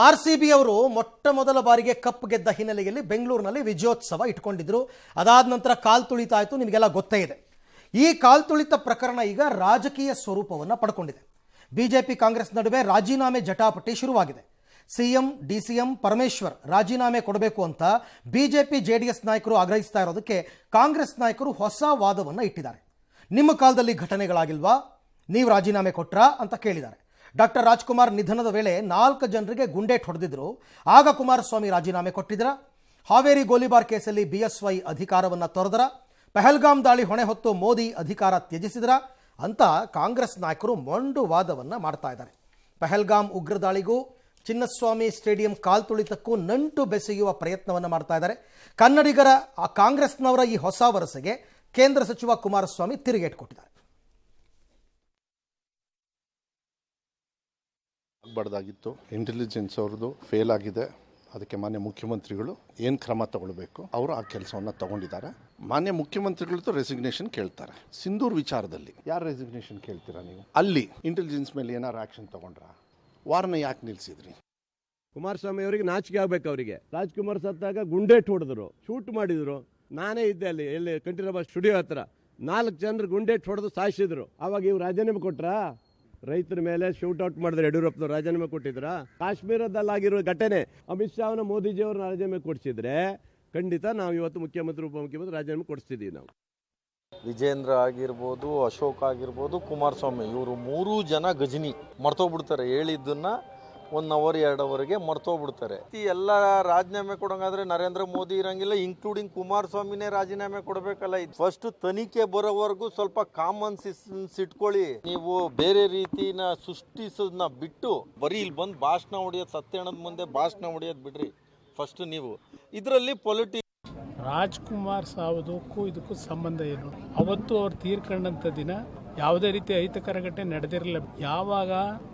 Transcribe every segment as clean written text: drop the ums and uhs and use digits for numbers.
RCB ಅವರು ಮೊಟ್ಟ ಮೊದಲ ಬಾರಿಗೆ ಕಪ್ ಗೆದ್ದ ಹಿನ್ನೆಲೆಯಲ್ಲಿ ಬೆಂಗಳೂರಿನಲ್ಲಿ ವಿಜಯೋತ್ಸವ ಇಟ್ಕೊಂಡಿದ್ರು. ಅದಾದ ನಂತರ ಕಾಲ್ತುಳಿತ ಆಯಿತು, ನಿಮಗೆಲ್ಲ ಗೊತ್ತೇ ಇದೆ. ಈ ಕಾಲ್ತುಳಿತ ಪ್ರಕರಣ ಈಗ ರಾಜಕೀಯ ಸ್ವರೂಪವನ್ನು ಪಡ್ಕೊಂಡಿದೆ. ಬಿಜೆಪಿ ಕಾಂಗ್ರೆಸ್ ನಡುವೆ ರಾಜೀನಾಮೆ ಜಟಾಪಟಿ ಶುರುವಾಗಿದೆ. ಸಿಎಂ DCM ಪರಮೇಶ್ವರ್ ರಾಜೀನಾಮೆ ಕೊಡಬೇಕು ಅಂತ ಬಿಜೆಪಿ JDS ನಾಯಕರು ಆಗ್ರಹಿಸ್ತಾ ಇರೋದಕ್ಕೆ ಕಾಂಗ್ರೆಸ್ ನಾಯಕರು ಹೊಸ ವಾದವನ್ನು ಇಟ್ಟಿದ್ದಾರೆ. ನಿಮ್ಮ ಕಾಲದಲ್ಲಿ ಘಟನೆಗಳಾಗಿಲ್ವಾ, ನೀವು ರಾಜೀನಾಮೆ ಕೊಟ್ರಾ ಅಂತ ಕೇಳಿದ್ದಾರೆ. ಡಾಕ್ಟರ್ ರಾಜ್ಕುಮಾರ್ ನಿಧನದ ವೇಳೆ 4 ಜನರಿಗೆ ಗುಂಡೇಟ್ ಹೊಡೆದಿದ್ರು, ಆಗ ಕುಮಾರಸ್ವಾಮಿ ರಾಜೀನಾಮೆ ಕೊಟ್ಟಿದ್ರ? ಹಾವೇರಿ ಗೋಲಿಬಾರ್ ಕೇಸಲ್ಲಿ BSY ಅಧಿಕಾರವನ್ನು ತೊರೆದರ? ಪಹಲ್ಗಾಮ್ ದಾಳಿ ಹೊಣೆ ಹೊತ್ತು ಮೋದಿ ಅಧಿಕಾರ ತ್ಯಜಿಸಿದ್ರ ಅಂತ ಕಾಂಗ್ರೆಸ್ ನಾಯಕರು ಮೊಂಡು ವಾದವನ್ನು ಮಾಡ್ತಾ ಇದ್ದಾರೆ. ಪಹಲ್ಗಾಮ್ ಉಗ್ರ ದಾಳಿಗೂ ಚಿನ್ನಸ್ವಾಮಿ ಸ್ಟೇಡಿಯಂ ಕಾಲ್ತುಳಿತಕ್ಕೂ ನಂಟು ಬೆಸೆಯುವ ಪ್ರಯತ್ನವನ್ನು ಮಾಡ್ತಾ ಇದ್ದಾರೆ. ಕನ್ನಡಿಗರ ಕಾಂಗ್ರೆಸ್ನವರ ಈ ಹೊಸ ವರಸೆಗೆ ಕೇಂದ್ರ ಸಚಿವ ಕುಮಾರಸ್ವಾಮಿ ತಿರುಗೇಟು ಕೊಟ್ಟಿದ್ದಾರೆ. ಆಗಬಾರ್ದಾಗಿತ್ತು, ಇಂಟೆಲಿಜೆನ್ಸ್ ಅವ್ರದ್ದು ಫೇಲ್ ಆಗಿದೆ. ಅದಕ್ಕೆ ಮಾನ್ಯ ಮುಖ್ಯಮಂತ್ರಿಗಳು ಏನು ಕ್ರಮ ತಗೊಳ್ಬೇಕು ಅವರು ಆ ಕೆಲಸವನ್ನು ತಗೊಂಡಿದ್ದಾರೆ. ಮಾನ್ಯ ಮುಖ್ಯಮಂತ್ರಿಗಳದ್ದು ರೆಸಿಗ್ನೇಷನ್ ಕೇಳ್ತಾರೆ. ಸಿಂಧೂರ್ ವಿಚಾರದಲ್ಲಿ ಯಾರು ರೆಸಿಗ್ನೇಷನ್ ಕೇಳ್ತೀರಾ ನೀವು? ಅಲ್ಲಿ ಇಂಟೆಲಿಜೆನ್ಸ್ ಮೇಲೆ ಏನಾರು ಆಕ್ಷನ್ ತಗೊಂಡ್ರ? ವಾರನ ಯಾಕೆ ನಿಲ್ಸಿದ್ರಿ? ಕುಮಾರಸ್ವಾಮಿ ಅವರಿಗೆ ನಾಚಿಕೆ ಆಗ್ಬೇಕು. ಅವರಿಗೆ ರಾಜ್ಕುಮಾರ್ ಸತ್ತಾಗ ಗುಂಡೇಟ್ ಹೊಡೆದ್ರು, ಶೂಟ್ ಮಾಡಿದ್ರು. ನಾನೇ ಇದ್ದೆ ಅಲ್ಲಿ, ಎಲ್ಲಿ ಕಂಠೀರವ ಸ್ಟುಡಿಯೋ ಹತ್ರ. 4 ಜನರು ಗುಂಡೇಟ್ ಹೊಡೆದು ಸಾಯಿಸಿದ್ರು. ಅವಾಗ ಇವ್ರು ರಾಜೀನಾಮೆ ಕೊಟ್ರಾ? ರೈತರ ಮೇಲೆ ಶೂಟ್ ಔಟ್ ಮಾಡಿದ್ರೆ ಯಡಿಯೂರಪ್ಪನವ್ರು ರಾಜೀನಾಮೆ ಕೊಟ್ಟಿದ್ರ? ಕಾಶ್ಮೀರದಲ್ಲಾಗಿರೋ ಘಟನೆ ಅಮಿತ್ ಶಾ ಅವನ ಮೋದಿಜಿಯವ್ರನ್ನ ರಾಜೀನಾಮೆ ಕೊಡಿಸಿದ್ರೆ ಖಂಡಿತ ನಾವು ಇವತ್ತು ಮುಖ್ಯಮಂತ್ರಿ ಉಪಮುಖ್ಯಮಂತ್ರಿ ರಾಜೀನಾಮೆ ಕೊಡಿಸ್ತಿದ್ದೀವಿ. ನಾವು ವಿಜೇಂದ್ರ ಆಗಿರ್ಬೋದು, ಅಶೋಕ್ ಆಗಿರ್ಬೋದು, ಕುಮಾರಸ್ವಾಮಿ, ಇವರು 3 ಜನ ಗಜನಿ ಮರ್ತೋಗ್ಬಿಡ್ತಾರೆ. ಹೇಳಿದ್ದನ್ನ 1 ಅವರ್ 2 ಅವರ್ಗೆ ಮರ್ತೋಗ್ಬಿಡ್ತಾರೆ. ಎಲ್ಲ ರಾಜೀನಾಮೆ ಕೊಡಂಗಾದ್ರೆ ನರೇಂದ್ರ ಮೋದಿ ಇರಂಗಿಲ್ಲ, ಇನ್ಕ್ಲೂಡಿಂಗ್ ಕುಮಾರಸ್ವಾಮಿನೇ ರಾಜೀನಾಮೆ ಕೊಡಬೇಕಲ್ಲ. ಫಸ್ಟ್ ತನಿಖೆ ಬರೋವರೆಗೂ ಸ್ವಲ್ಪ ಕಾಮನ್ ಸೆನ್ಸ್ ಇಟ್ಕೊಳ್ಳಿ. ನೀವು ಬೇರೆ ರೀತಿನ ಸೃಷ್ಟಿಸೋದನ್ನ ಬಿಟ್ಟು ಬರೀ ಇಲ್ಲಿ ಬಂದು ಭಾಷಣ ಹೊಡೆಯೋದು, ಸತ್ಯಣ್ಣದ ಮುಂದೆ ಭಾಷಣ ಹೊಡೆಯೋದು ಬಿಡ್ರಿ. ಫಸ್ಟ್ ನೀವು ಇದರಲ್ಲಿ ಪೊಲಿಟಿಕ್ಸ್. ರಾಜ್ಕುಮಾರ್ ಸಾವುದಕ್ಕೂ ಇದಕ್ಕೂ ಸಂಬಂಧ ಏನು? ಅವತ್ತು ಅವ್ರು ತೀರ್ಕೊಂಡಂಥ ದಿನ ಯಾವುದೇ ರೀತಿ ಅಹಿತಕರ ಘಟನೆ ನಡೆದಿರಲಿಲ್ಲ. ಯಾವಾಗ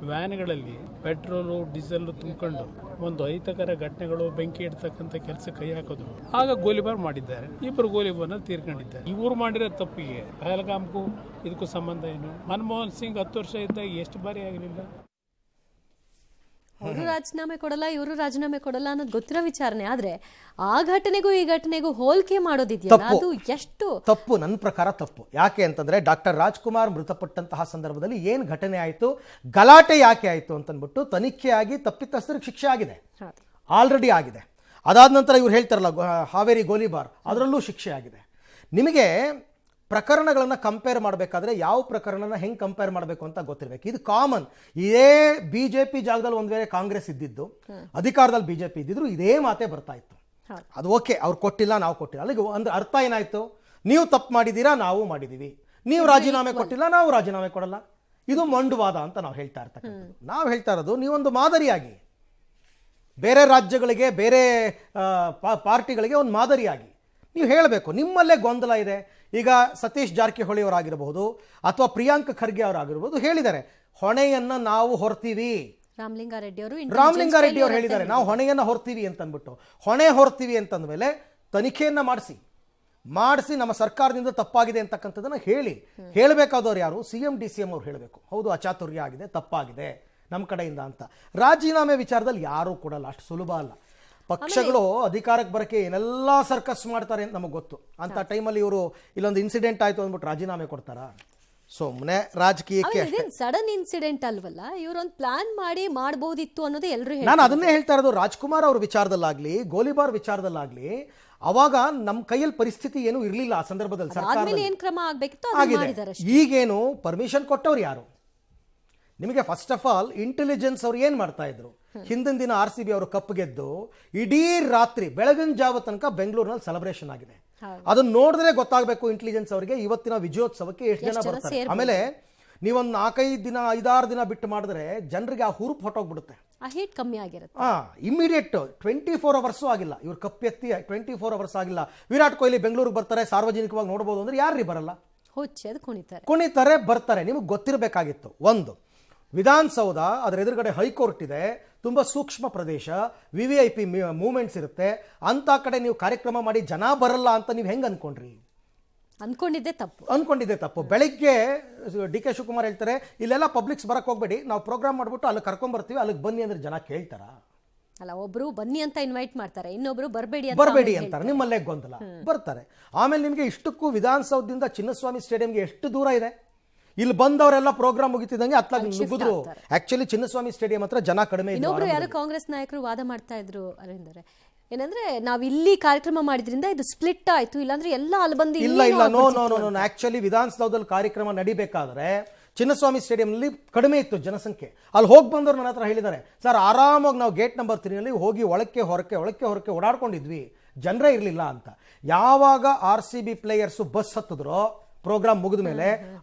ವ್ಯಾನ್ಗಳಲ್ಲಿ ಪೆಟ್ರೋಲು ಡೀಸೆಲ್ ತುಂಬಿಕೊಂಡು ಒಂದು ಅಹಿತಕರ ಘಟನೆಗಳು, ಬೆಂಕಿ ಇಡ್ತಕ್ಕಂಥ ಕೆಲಸ ಕೈ ಹಾಕಿದ್ರು, ಆಗ ಗೋಲಿಬಾರ್ ಮಾಡಿದ್ದಾರೆ. 2 ಗೋಲಿಬಾರ್ನ ತೀರ್ಕೊಂಡಿದ್ದಾರೆ. ಇವ್ರು ಮಾಡಿರೋ ತಪ್ಪಿಗೆ ಪಹಲ್ಗಾಮ್ಗೂ ಇದಕ್ಕೂ ಸಂಬಂಧ ಏನು? ಮನಮೋಹನ್ ಸಿಂಗ್ 10 ವರ್ಷ ಇದ್ದಾಗ ಎಷ್ಟು ಬಾರಿ ಆಗಲಿಲ್ಲ? ಅವರು ರಾಜೀನಾಮೆ ಕೊಡಲ್ಲ, ಇವರು ರಾಜೀನಾಮೆ ಕೊಡಲ್ಲ ಅನ್ನೋದು ಗೊತ್ತಿರೋ ವಿಚಾರನೆ. ಆದ್ರೆ ಆ ಘಟನೆಗೂ ಈ ಘಟನೆಗೂ ಹೋಲಿಕೆ ಮಾಡೋದಿದೆಯಲ್ಲ, ಅದು ಎಷ್ಟು ತಪ್ಪು. ನನ್ನ ಪ್ರಕಾರ ತಪ್ಪು. ಯಾಕೆ ಅಂತಂದ್ರೆ ಡಾಕ್ಟರ್ ರಾಜ್ಕುಮಾರ್ ಮೃತಪಟ್ಟಂತಹ ಸಂದರ್ಭದಲ್ಲಿ ಏನು ಘಟನೆ ಆಯಿತು, ಗಲಾಟೆ ಯಾಕೆ ಆಯಿತು ಅಂತಂದ್ಬಿಟ್ಟು ತನಿಖೆಯಾಗಿ ತಪ್ಪಿತಸ್ಥರಿಗೆ ಶಿಕ್ಷೆ ಆಗಿದೆ, ಆಲ್ರೆಡಿ ಆಗಿದೆ. ಅದಾದ ನಂತರ ಇವ್ರು ಹೇಳ್ತಾರಲ್ಲ ಹಾವೇರಿ ಗೋಲಿಬಾರ್, ಅದರಲ್ಲೂ ಶಿಕ್ಷೆ ಆಗಿದೆ. ನಿಮಗೆ ಪ್ರಕರಣಗಳನ್ನು ಕಂಪೇರ್ ಮಾಡಬೇಕಾದ್ರೆ ಯಾವ ಪ್ರಕರಣನ ಹೆಂಗೆ ಕಂಪೇರ್ ಮಾಡಬೇಕು ಅಂತ ಗೊತ್ತಿರಬೇಕು. ಇದು ಕಾಮನ್. ಇದೇ BJP ಜಾಗದಲ್ಲಿ ಒಂದು ವೇಳೆ ಕಾಂಗ್ರೆಸ್ ಇದ್ದಿದ್ದು, ಅಧಿಕಾರದಲ್ಲಿ BJP ಇದ್ದಿದ್ರು ಇದೇ ಮಾತೇ ಬರ್ತಾ ಇತ್ತು. ಅದು ಓಕೆ, ಅವ್ರು ಕೊಟ್ಟಿಲ್ಲ, ನಾವು ಕೊಟ್ಟಿಲ್ಲ. ಅಲ್ಲಿಗೆ ಅಂದ್ರೆ ಅರ್ಥ ಏನಾಯ್ತು? ನೀವು ತಪ್ಪು ಮಾಡಿದ್ದೀರಾ, ನಾವು ಮಾಡಿದ್ದೀವಿ. ನೀವು ರಾಜೀನಾಮೆ ಕೊಟ್ಟಿಲ್ಲ, ನಾವು ರಾಜೀನಾಮೆ ಕೊಡಲ್ಲ. ಇದು ಮೊಂಡುವಾದ ಅಂತ ನಾವು ಹೇಳ್ತಾ ಇರ್ತಕ್ಕಂಥದ್ದು. ನಾವು ಹೇಳ್ತಾ ಇರೋದು ನೀವೊಂದು ಮಾದರಿಯಾಗಿ ಬೇರೆ ರಾಜ್ಯಗಳಿಗೆ, ಬೇರೆ ಪಾರ್ಟಿಗಳಿಗೆ ಒಂದು ಮಾದರಿಯಾಗಿ ನೀವು ಹೇಳಬೇಕು. ನಿಮ್ಮಲ್ಲೇ ಗೊಂದಲ ಇದೆ. ಈಗ ಸತೀಶ್ ಜಾರಕಿಹೊಳಿ ಅವರಾಗಿರಬಹುದು ಅಥವಾ ಪ್ರಿಯಾಂಕ್ ಖರ್ಗೆ ಅವರಾಗಿರ್ಬೋದು ಹೇಳಿದ್ದಾರೆ, ಹೊಣೆಯನ್ನ ನಾವು ಹೊರ್ತೀವಿ. ರಾಮಲಿಂಗಾರೆಡ್ಡಿ ಅವರು ಹೇಳಿದ್ದಾರೆ, ನಾವು ಹೊಣೆಯನ್ನ ಹೊರ್ತೀವಿ ಅಂತಂದ್ಬಿಟ್ಟು. ಹೊಣೆ ಹೊರ್ತೀವಿ ಅಂತಂದ್ಮೇಲೆ ತನಿಖೆಯನ್ನ ಮಾಡಿಸಿ ನಮ್ಮ ಸರ್ಕಾರದಿಂದ ತಪ್ಪಾಗಿದೆ ಅಂತಕ್ಕಂಥದ್ದನ್ನ ಹೇಳಬೇಕಾದವ್ರು ಯಾರು? CM DCM ಅವ್ರು ಹೇಳಬೇಕು. ಹೌದು, ಅಚಾತುರ್ಯ ಆಗಿದೆ, ತಪ್ಪಾಗಿದೆ ನಮ್ಮ ಕಡೆಯಿಂದ ಅಂತ. ರಾಜೀನಾಮೆ ವಿಚಾರದಲ್ಲಿ ಯಾರೂ ಕೊಡಲ್ಲ, ಅಷ್ಟು ಸುಲಭ ಅಲ್ಲ. ಪಕ್ಷಗಳು ಅಧಿಕಾರಕ್ಕೆ ಬರಕ್ಕೆ ಏನೆಲ್ಲ ಸರ್ಕಸ್ ಮಾಡ್ತಾರೆ ಅಂತ ನಮಗೆ ಗೊತ್ತು. ಅಂತ ಟೈಮಲ್ಲಿ ಇವರು ಇಲ್ಲೊಂದು ಇನ್ಸಿಡೆಂಟ್ ಆಯ್ತು ಅಂದ್ಬಿಟ್ಟು ರಾಜೀನಾಮೆ ಕೊಡ್ತಾರಾ? ಸುಮ್ಮನೆ ರಾಜಕೀಯಕ್ಕೆ ಸಡನ್ ಇನ್ಸಿಡೆಂಟ್ ಅಲ್ವಲ್ಲ, ಇವರೊಂದು ಪ್ಲಾನ್ ಮಾಡಿ ಮಾಡಬಹುದಿತ್ತು ಅನ್ನೋದೇ ಎಲ್ಲರೂ. ನಾನು ಅದನ್ನೇ ಹೇಳ್ತಾ ಇರೋದು. ರಾಜ್ಕುಮಾರ್ ಅವ್ರ ವಿಚಾರದಲ್ಲಾಗ್ಲಿ, ಗೋಲಿಬಾರ್ ವಿಚಾರದಲ್ಲಾಗ್ಲಿ ಅವಾಗ ನಮ್ಮ ಕೈಯಲ್ಲಿ ಪರಿಸ್ಥಿತಿ ಏನು ಇರಲಿಲ್ಲ ಆ ಸಂದರ್ಭದಲ್ಲಿ. ಸರ್ಕಾರ ಈಗೇನು ಪರ್ಮಿಷನ್ ಕೊಟ್ಟವ್ರು ಯಾರು? ನಿಮಗೆ ಫಸ್ಟ್ ಆಫ್ ಆಲ್ ಇಂಟೆಲಿಜೆನ್ಸ್ ಅವ್ರು ಏನು ಮಾಡ್ತಾ ಇದ್ರು? ಹಿಂದಿನ ದಿನ RCB ಅವರು ಕಪ್ ಗೆದ್ದು ಇಡೀ ರಾತ್ರಿ ಬೆಳಗಿನ ಜಾವ ತನಕ ಬೆಂಗಳೂರಿನಲ್ಲಿ ಸೆಲೆಬ್ರೇಷನ್ ಆಗಿದೆ. ಅದನ್ನ ನೋಡಿದ್ರೆ ಗೊತ್ತಾಗಬೇಕು ಇಂಟೆಲಿಜೆನ್ಸ್ ಅವರಿಗೆ ಇವತ್ತಿನ ವಿಜಯೋತ್ಸವಕ್ಕೆ ಎಷ್ಟು ಜನ ಬರ್ತಾರೆ. ಆಮೇಲೆ ನೀವೊಂದು 4-5 ದಿನ 5-6 ದಿನ ಬಿಟ್ಟು ಮಾಡಿದ್ರೆ ಜನರಿಗೆ ಆ ಹುರುಪು ಹೊಟ್ಟೋಗ್ಬಿಡುತ್ತೆ, ಕಮ್ಮಿ ಆಗಿರುತ್ತೆ. ಇಮಿಡಿಯೇಟ್ 24 ಅವರ್ಸು ಆಗಿಲ್ಲ, ಇವ್ರು ಕಪ್ ಎತ್ತಿ 24 ಅವರ್ಸ್ ಆಗಿಲ್ಲ. ವಿರಾಟ್ ಕೊಹ್ಲಿ ಬೆಂಗಳೂರಿಗೆ ಬರ್ತಾರೆ, ಸಾರ್ವಜನಿಕವಾಗಿ ನೋಡ್ಬೋದು ಅಂದ್ರೆ ಯಾರ್ರೀ ಬರಲ್ಲ? ಕುಣಿತಾರೆ, ಬರ್ತಾರೆ. ನಿಮಗೆ ಗೊತ್ತಿರಬೇಕಾಗಿತ್ತು. ಒಂದು ವಿಧಾನಸೌಧ, ಅದರ ಎದುರುಗಡೆ ಹೈಕೋರ್ಟ್ ಇದೆ, ತುಂಬ ಸೂಕ್ಷ್ಮ ಪ್ರದೇಶ, VVIP ಮೂವ್ಮೆಂಟ್ಸ್ ಇರುತ್ತೆ. ಅಂತ ಕಡೆ ನೀವು ಕಾರ್ಯಕ್ರಮ ಮಾಡಿ ಜನ ಬರಲ್ಲ ಅಂತ ನೀವು ಹೆಂಗೆ ಅನ್ಕೊಂಡ್ರಿ? ಅನ್ಕೊಂಡಿದ್ದೆ ತಪ್ಪು. ಬೆಳಿಗ್ಗೆ DK ಶಿವಕುಮಾರ್ ಹೇಳ್ತಾರೆ, ಇಲ್ಲೆಲ್ಲ ಪಬ್ಲಿಕ್ಸ್ ಬರಕ್ಕೆ ಹೋಗ್ಬೇಡಿ, ನಾವು ಪ್ರೋಗ್ರಾಮ್ ಮಾಡ್ಬಿಟ್ಟು ಅಲ್ಲಿ ಕರ್ಕೊಂಡ್ಬರ್ತೀವಿ, ಅಲ್ಲಿಗೆ ಬನ್ನಿ ಅಂದ್ರೆ ಜನ ಕೇಳ್ತಾರ? ಅಲ್ಲ, ಒಬ್ರು ಬನ್ನಿ ಅಂತ ಇನ್ವೈಟ್ ಮಾಡ್ತಾರೆ, ಇನ್ನೊಬ್ರು ಬರಬೇಡಿ ಅಂತಾರೆ, ನಿಮ್ಮಲ್ಲೇ ಗೊಂದಲ ಬರ್ತಾರೆ. ಆಮೇಲೆ ನಿಮಗೆ ಇಷ್ಟಕ್ಕೂ ವಿಧಾನಸೌಧದಿಂದ ಚಿನ್ನಸ್ವಾಮಿ ಸ್ಟೇಡಿಯಂಗೆ ಎಷ್ಟು ದೂರ ಇದೆ? ಇಲ್ಲಿ ಬಂದವರೆಲ್ಲ ಪ್ರೋಗ್ರಾಮ್ ಮುಗಿತಿದ್ದಂಗೆ ಅತ್ಲಾಗಿ ನುಗ್ಗಿದ್ರು. ಆಕ್ಚುಲಿ ಚಿನ್ನಸ್ವಾಮಿ ಸ್ಟೇಡಿಯಂ ಹತ್ರ ಜನ ಕಡಿಮೆ. ಇನ್ನೊಬ್ರು ಯಾರು ಕಾಂಗ್ರೆಸ್ ನಾಯಕರು ವಾದ ಮಾಡ್ತಾ ಇದ್ರು ಅರವಿಂದರೇ, ಏನಂದ್ರೆ ನಾವ್ ಇಲ್ಲಿ ಕಾರ್ಯಕ್ರಮ ಮಾಡಿದ್ರಿಂದ ಇದು ಸ್ಪ್ಲಿಟ್ ಆಯ್ತು, ಇಲ್ಲಾಂದ್ರೆ ಎಲ್ಲ ಅಲ್ಲಿ ಬಂದು ಇಲ್ಲ ನೋ. ಆಕ್ಚುಲಿ ವಿಧಾನಸೌಧದಲ್ಲಿ ಕಾರ್ಯಕ್ರಮ ನಡಿಬೇಕಾದ್ರೆ ಚಿನ್ನಸ್ವಾಮಿ ಸ್ಟೇಡಿಯಂನಲ್ಲಿ ಕಡಿಮೆ ಇತ್ತು ಜನಸಂಖ್ಯೆ. ಅಲ್ಲಿ ಹೋಗಿ ಬಂದವರು ನನ್ನ ಹತ್ರ ಹೇಳಿದ್ದಾರೆ, ಸರ್ ಆರಾಮಾಗಿ ನಾವು ಗೇಟ್ ನಂಬರ್ 3ನಲ್ಲಿ ಹೋಗಿ ಒಳಕ್ಕೆ ಹೊರಕ್ಕೆ ಓಡಾಡ್ಕೊಂಡಿದ್ವಿ, ಜನರೇ ಇರಲಿಲ್ಲ ಅಂತ. ಯಾವಾಗ RCB ಪ್ಲೇಯರ್ಸು ಬಸ್ ಹತ್ತಿದ್ರೋ ಪ್ರೋಗ್ರಾಮ್ ಮುಗಿದ ಮೇಲೆ,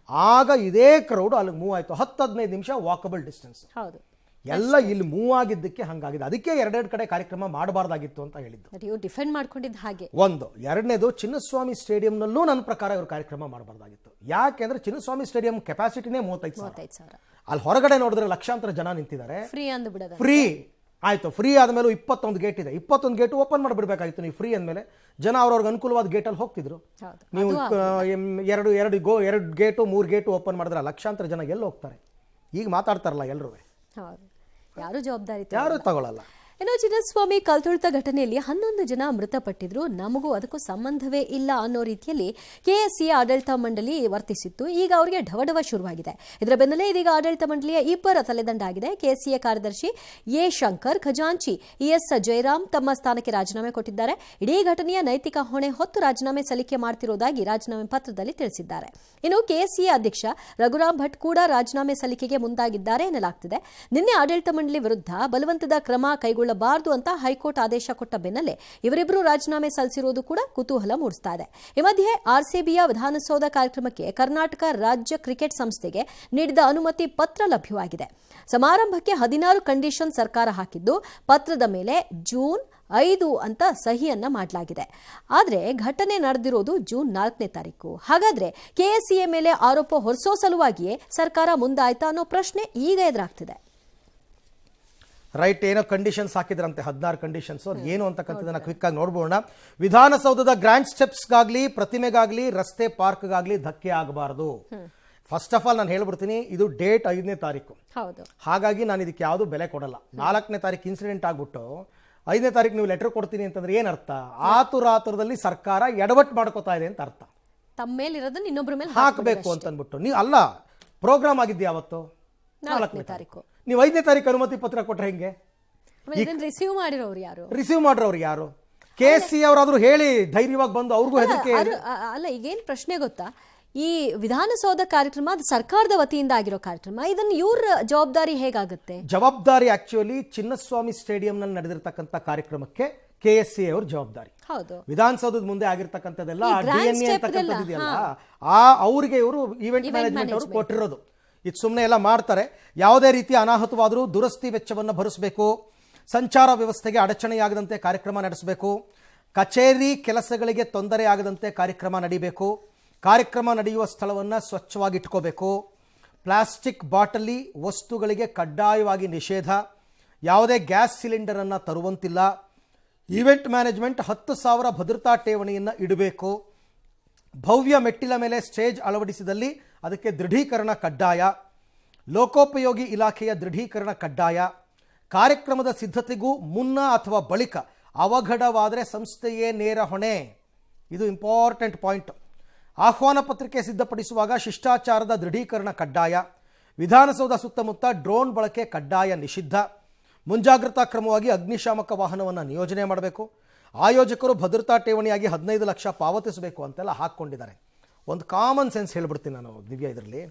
ಆಗ ಇದೇ ಕ್ರೌಡ್ ಅಲ್ಲಿಗೆ ಮೂವ್ ಆಯ್ತು. 10-15 ನಿಮಿಷ ವಾಕಬಲ್ ಡಿಸ್ಟೆನ್ಸ್. ಹೌದು, ಎಲ್ಲ ಇಲ್ಲಿ ಮೂವ್ ಆಗಿದ್ದಕ್ಕೆ ಹಂಗಾಗಿದೆ. ಅದಕ್ಕೆ ಎರಡೆರಡು ಕಡೆ ಕಾರ್ಯಕ್ರಮ ಮಾಡಬಾರ್ದಾಗಿತ್ತು ಅಂತ ಹೇಳಿದ್ದು. ಡಿಫೆಂಡ್ ಮಾಡ್ಕೊಂಡಿದ್ದ ಹಾಗೆ ಒಂದು. ಎರಡನೇದು, ಚಿನ್ನಸ್ವಾಮಿ ಸ್ಟೇಡಿಯಂನಲ್ಲೂ ನನ್ನ ಪ್ರಕಾರ ಇವರು ಕಾರ್ಯಕ್ರಮ ಮಾಡಬಾರ್ದಾಗಿತ್ತು. ಯಾಕೆಂದ್ರೆ ಚಿನ್ನಸ್ವಾಮಿ ಸ್ಟೇಡಿಯಂ ಕೆಪಾಸಿಟಿನೇ 35,000. ಅಲ್ಲಿ ಹೊರಗಡೆ ನೋಡಿದ್ರೆ ಲಕ್ಷಾಂತರ ಜನ ನಿಂತಿದ್ದಾರೆ. ಫ್ರೀ ಆಯ್ತು. ಫ್ರೀ ಆದ್ಮೇಲೆ 21 ಗೇಟ್ ಇದೆ. 21 ಗೇಟ್ ಓಪನ್ ಮಾಡಿಬಿಡ್ಬೇಕಾಗಿತ್ತು. ನೀವು ಫ್ರೀ ಅಂದಮೇಲೆ ಜನ ಅವ್ರವ್ರಿಗೆ ಅನುಕೂಲವಾದ ಗೇಟಲ್ಲಿ ಹೋಗ್ತಿದ್ರು. ನೀವು 2 ಗೇಟು 3 ಗೇಟು ಓಪನ್ ಮಾಡಿದ್ರೆ ಲಕ್ಷಾಂತರ ಜನ ಎಲ್ಲಿ ಹೋಗ್ತಾರೆ? ಈಗ ಮಾತಾಡ್ತಾರಲ್ಲ ಎಲ್ಲರೂ, ಯಾರು ತಗೊಳ್ಳಲ್ಲ. ಏನೋ ಚಿನ್ನಸ್ವಾಮಿ ಕಲ್ತುಳಿತ ಘಟನೆಯಲ್ಲಿ 11 ಜನ ಮೃತಪಟ್ಟಿದ್ರು, ನಮಗೂ ಅದಕ್ಕೂ ಸಂಬಂಧವೇ ಇಲ್ಲ ಅನ್ನೋ ರೀತಿಯಲ್ಲಿ KSCA ಆಡಳಿತ ಮಂಡಳಿ ವರ್ತಿಸಿತ್ತು. ಈಗ ಅವರಿಗೆ ಢವಢವ ಶುರುವಾಗಿದೆ. ಇದರ ಬೆನ್ನಲ್ಲೇ ಇದೀಗ ಆಡಳಿತ ಮಂಡಳಿಯ 2 ತಲೆದಂಡ ಆಗಿದೆ. KSCA ಕಾರ್ಯದರ್ಶಿ ಎ ಶಂಕರ್, ಖಜಾಂಚಿ ES ಜಯರಾಮ್ ತಮ್ಮ ಸ್ಥಾನಕ್ಕೆ ರಾಜೀನಾಮೆ ಕೊಟ್ಟಿದ್ದಾರೆ. ಇಡೀ ಘಟನೆಯ ನೈತಿಕ ಹೊಣೆ ಹೊತ್ತು ರಾಜೀನಾಮೆ ಸಲ್ಲಿಕೆ ಮಾಡ್ತಿರೋದಾಗಿ ರಾಜೀನಾಮೆ ಪತ್ರದಲ್ಲಿ ತಿಳಿಸಿದ್ದಾರೆ. ಇನ್ನು KSCA ಅಧ್ಯಕ್ಷ ರಘುರಾಮ್ ಭಟ್ ಕೂಡ ರಾಜೀನಾಮೆ ಸಲ್ಲಿಕೆಗೆ ಮುಂದಾಗಿದ್ದಾರೆ ಎನ್ನಲಾಗ್ತಿದೆ. ನಿನ್ನೆ ಆಡಳಿತ ಮಂಡಳಿ ವಿರುದ್ಧ ಬಲವಂತದ ಕ್ರಮ ಕೈಗೊಳ್ಳಬಾರದು ಅಂತ ಹೈಕೋರ್ಟ್ ಆದೇಶ ಕೊಟ್ಟ ಬೆನ್ನಲ್ಲೇ ಇವರಿಬ್ಬರು ರಾಜೀನಾಮೆ ಸಲ್ಲಿಸಿರುವುದು ಕೂಡ ಕುತೂಹಲ ಮೂಡಿಸ್ತಾ ಇದೆ. ಈ ಮಧ್ಯೆ RCBಯ ವಿಧಾನಸೌಧ ಕಾರ್ಯಕ್ರಮಕ್ಕೆ ಕರ್ನಾಟಕ ರಾಜ್ಯ ಕ್ರಿಕೆಟ್ ಸಂಸ್ಥೆಗೆ ನೀಡಿದ ಅನುಮತಿ ಪತ್ರ ಲಭ್ಯವಾಗಿದೆ. ಸಮಾರಂಭಕ್ಕೆ 16 ಕಂಡೀಷನ್ ಸರ್ಕಾರ ಹಾಕಿದ್ದು, ಪತ್ರದ ಮೇಲೆ ಜೂನ್ 5 ಅಂತ ಸಹಿಯನ್ನ ಮಾಡಲಾಗಿದೆ. ಆದರೆ ಘಟನೆ ನಡೆದಿರೋದು ಜೂನ್ 4ನೇ ತಾರೀಕು. ಹಾಗಾದ್ರೆ KSCA ಮೇಲೆ ಆರೋಪ ಹೊರಿಸೋ ಸಲುವಾಗಿಯೇ ಸರ್ಕಾರ ಮುಂದಾಯ್ತಾ ಅನ್ನೋ ಪ್ರಶ್ನೆ ಈಗ ಎದುರಾಗ್ತಿದೆ. ರೈಟ್, ಏನೋ ಕಂಡೀಷನ್ಸ್ ಹಾಕಿದ್ರಂತೆ, 16 ಕಂಡೀಷನ್ಸ್. ಏನು ಅಂತಕ್ಕಂಥದ್ದನ್ನ ಕ್ವಿಕ್ ಆಗಿ ನೋಡ್ಬೋಣ. ವಿಧಾನಸೌಧದ ಗ್ರ್ಯಾಂಡ್ ಸ್ಟೆಪ್ಸ್ಗಾಗ್ಲಿ, ಪ್ರತಿಮೆಗಾಗ್ಲಿ, ರಸ್ತೆ ಪಾರ್ಕ್ಗಾಗ್ಲಿ ಧಕ್ಕೆ ಆಗಬಾರದು. ಫಸ್ಟ್ ಆಫ್ ಆಲ್ ನಾನು ಹೇಳ್ಬಿಡ್ತೀನಿ, ಇದು ಡೇಟ್ 5ನೇ ತಾರೀಕು. ಹಾಗಾಗಿ ನಾನು ಇದಕ್ಕೆ ಯಾವುದು ಬೆಲೆ ಕೊಡಲ್ಲ. 4ನೇ ತಾರೀಕು ಇನ್ಸಿಡೆಂಟ್ ಆಗ್ಬಿಟ್ಟು 5ನೇ ತಾರೀಕು ನೀವು ಲೆಟರ್ ಕೊಡ್ತೀನಿ ಅಂತಂದ್ರೆ ಏನರ್ಥ? ಆತುರಾತುರದಲ್ಲಿ ಸರ್ಕಾರ ಎಡವಟ್ಟು ಮಾಡ್ಕೋತಾ ಇದೆ ಅಂತ ಅರ್ಥ. ತಮ್ಮ ಮೇಲಿರೋದನ್ನ ಇನ್ನೊಬ್ಬರ ಮೇಲೆ ಹಾಕಬೇಕು ಅಂತ ಅಂದ್ಬಿಟ್ಟು. ನೀವು ಅಲ್ಲ, ಪ್ರೋಗ್ರಾಮ್ ಆಗಿದ್ದೆ ಯಾವತ್ತು? 4ನೇ ತಾರೀಕು. ನೀವು 5ನೇ ತಾರೀಕು ಅನುಮತಿ ಪತ್ರ ಕೊಟ್ರೆ ಹೆಂಗೆ? ರಿಸೀವ್ ಮಾಡಿರೋರು ಯಾರು? KSCA ಅವರಾದ್ರೂ ಹೇಳಿ ಧೈರ್ಯವಾಗಿ ಬಂದು ಅವ್ರಿಗೂ ಹೆದರಿಕೆ ಅಲ್ಲ. ಈಗೇನ್ ಪ್ರಶ್ನೆ ಗೊತ್ತಾ, ಈ ವಿಧಾನಸೌಧ ಕಾರ್ಯಕ್ರಮ ಅದು ಸರ್ಕಾರದ ವತಿಯಿಂದ ಆಗಿರೋ ಕಾರ್ಯಕ್ರಮ, ಇದನ್ನು ಇವ್ರ ಜವಾಬ್ದಾರಿ ಹೇಗಾಗುತ್ತೆ? ಜವಾಬ್ದಾರಿ ಆಕ್ಚುಲಿ ಚಿನ್ನಸ್ವಾಮಿ ಸ್ಟೇಡಿಯಂ ನಲ್ಲಿ ನಡೆದಿರ್ತಕ್ಕಂಥ ಕಾರ್ಯಕ್ರಮಕ್ಕೆ KSCA ಅವ್ರ ಜವಾಬ್ದಾರಿ. ವಿಧಾನಸೌಧದ ಮುಂದೆ ಆಗಿರ್ತಕ್ಕಂಥದ್ದೆಲ್ಲ DNA ಅಂತಕ್ಕಂಥದ್ದಿದೆಯಲ್ಲ, ಅವರಿಗೆ ಇವರು ಈವೆಂಟ್ ಮ್ಯಾನೇಜ್ಮೆಂಟ್ ಅವರು ಕೊಟ್ಟಿರೋದು. ಇದು ಸುಮ್ಮನೆ ಎಲ್ಲ ಮಾಡ್ತಾರೆ. ಯಾವುದೇ ರೀತಿಯ ಅನಾಹುತವಾದರೂ ದುರಸ್ತಿ ವೆಚ್ಚವನ್ನು ಭರಿಸಬೇಕು, ಸಂಚಾರ ವ್ಯವಸ್ಥೆಗೆ ಅಡಚಣೆಯಾಗದಂತೆ ಕಾರ್ಯಕ್ರಮ ನಡೆಸಬೇಕು, ಕಚೇರಿ ಕೆಲಸಗಳಿಗೆ ತೊಂದರೆ ಆಗದಂತೆ ಕಾರ್ಯಕ್ರಮ ನಡೀಬೇಕು, ಕಾರ್ಯಕ್ರಮ ನಡೆಯುವ ಸ್ಥಳವನ್ನು ಸ್ವಚ್ಛವಾಗಿ ಇಟ್ಕೋಬೇಕು, ಪ್ಲಾಸ್ಟಿಕ್ ಬಾಟಲಿ ವಸ್ತುಗಳಿಗೆ ಕಡ್ಡಾಯವಾಗಿ ನಿಷೇಧ, ಯಾವುದೇ ಗ್ಯಾಸ್ ಸಿಲಿಂಡರನ್ನು ತರುವಂತಿಲ್ಲ, ಈವೆಂಟ್ ಮ್ಯಾನೇಜ್ಮೆಂಟ್ 10,000 ಭದ್ರತಾ ಠೇವಣಿಯನ್ನು ಇಡಬೇಕು, ಭವ್ಯ ಮೆಟ್ಟಿಲ ಮೇಲೆ ಸ್ಟೇಜ್ ಅಳವಡಿಸಿದಲ್ಲಿ ಅದಕ್ಕೆ ದೃಢೀಕರಣ ಕಡ್ಡಾಯ, ಲೋಕೋಪಯೋಗಿ ಇಲಾಖೆಯ ದೃಢೀಕರಣ ಕಡ್ಡಾಯ, ಕಾರ್ಯಕ್ರಮದ ಸಿದ್ಧತೆಗೂ ಮುನ್ನ ಅಥವಾ ಬಳಿಕ ಅವಘಡವಾದರೆ ಸಂಸ್ಥೆಯೇ ನೇರ ಹೊಣೆ. ಇದು ಇಂಪಾರ್ಟೆಂಟ್ ಪಾಯಿಂಟ್. ಆಹ್ವಾನ ಪತ್ರಿಕೆ ಸಿದ್ಧಪಡಿಸುವಾಗ ಶಿಷ್ಟಾಚಾರದ ದೃಢೀಕರಣ ಕಡ್ಡಾಯ, ವಿಧಾನಸೌಧ ಸುತ್ತಮುತ್ತ ಡ್ರೋನ್ ಬಳಕೆ ಕಡ್ಡಾಯ ನಿಷಿದ್ಧ, ಮುಂಜಾಗ್ರತಾ ಕ್ರಮವಾಗಿ ಅಗ್ನಿಶಾಮಕ ವಾಹನವನ್ನು ನಿಯೋಜನೆ ಮಾಡಬೇಕು, ಆಯೋಜಕರು ಭದ್ರತಾ ಠೇವಣಿಯಾಗಿ 15 ಲಕ್ಷ ಪಾವತಿಸಬೇಕು ಅಂತೆಲ್ಲ ಹಾಕ್ಕೊಂಡಿದ್ದಾರೆ. ಒಂದು ಕಾಮನ್ ಸೆನ್ಸ್ ಹೇಳ್ಬಿಡ್ತೀನಿ ನಾನು ದಿವ್ಯಾ. ಇದರಲ್ಲಿ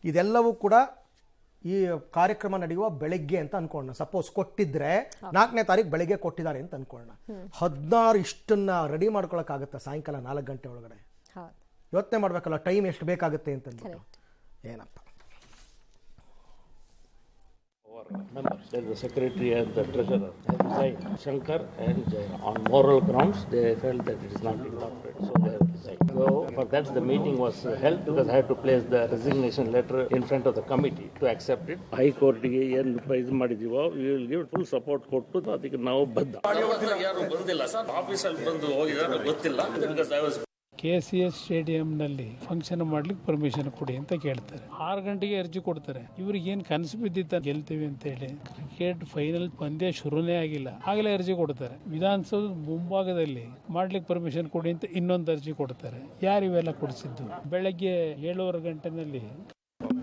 ಇದೆಲ್ಲವೂ ಕೂಡ ಈ ಕಾರ್ಯಕ್ರಮ ನಡೆಯುವ ಬೆಳಗ್ಗೆ ಅಂತ ಅನ್ಕೊಳ್ಳೋಣ. ಸಪೋಸ್ ಕೊಟ್ಟಿದ್ರೆ 4ನೇ ತಾರೀಕು ಬೆಳಗ್ಗೆ ಕೊಟ್ಟಿದ್ದಾರೆ ಅಂತ ಅನ್ಕೊಳ್ಳೋಣ. 16 ಇಷ್ಟನ್ನ ರೆಡಿ ಮಾಡ್ಕೊಳಕ್ಕಾಗತ್ತಾ ಸಾಯಂಕಾಲ 4 ಗಂಟೆ ಒಳಗಡೆ? ಯೋಚನೆ ಮಾಡ್ಬೇಕಲ್ಲ, ಟೈಮ್ ಎಷ್ಟು ಬೇಕಾಗುತ್ತೆ ಅಂತಂದ್ಬಿಟ್ಟು. ಏನಪ್ಪ, members, the secretary and the treasurer, resigned. Shankar and Jaya. On moral grounds, they felt that it is not incorporate, so they have resigned. So for that, the meeting was held because I had to place the resignation letter in front of the committee to accept it. High Court ಗೆ ಏನು ಇದು ಮಾಡಿದೀವೋ, we will give full support ಕೊಟ್ಟು ಅದಕ್ಕೆ ನಾವು ಬದ್ಧ. ಯಾರು ಬಂದಿಲ್ಲ sir, ಆಫೀಸಲ್ಲಿ ಬಂದು ಹೋಗಿದ್ದಾರೆ ಗೊತ್ತಿಲ್ಲ. Because I was KCS ಸ್ಟೇಡಿಯಂನಲ್ಲಿ ಫಂಕ್ಷನ್ ಮಾಡ್ಲಿಕ್ಕೆ ಪರ್ಮಿಷನ್ ಕೊಡಿ ಅಂತ ಕೇಳ್ತಾರೆ. 6 ಗಂಟೆಗೆ ಅರ್ಜಿ ಕೊಡ್ತಾರೆ. ಇವ್ರಿಗೆ ಏನ್ ಕನಸು ಬಿದ್ದಿತ್ತ ಗೆಲ್ತೀವಿ ಅಂತ ಹೇಳಿ. ಕ್ರಿಕೆಟ್ ಫೈನಲ್ ಪಂದ್ಯ ಶುರುನೇ ಆಗಿಲ್ಲ, ಆಗಲೇ ಅರ್ಜಿ ಕೊಡ್ತಾರೆ. ವಿಧಾನಸೌಧ ಮುಂಭಾಗದಲ್ಲಿ ಮಾಡ್ಲಿಕ್ಕೆ ಪರ್ಮಿಷನ್ ಕೊಡಿ ಅಂತ ಇನ್ನೊಂದು ಅರ್ಜಿ ಕೊಡ್ತಾರೆ. ಯಾರು ಇವೆಲ್ಲ ಕೊಡಿಸಿದ್ದು? ಬೆಳಗ್ಗೆ 7:30 ಗಂಟೆನಲ್ಲಿ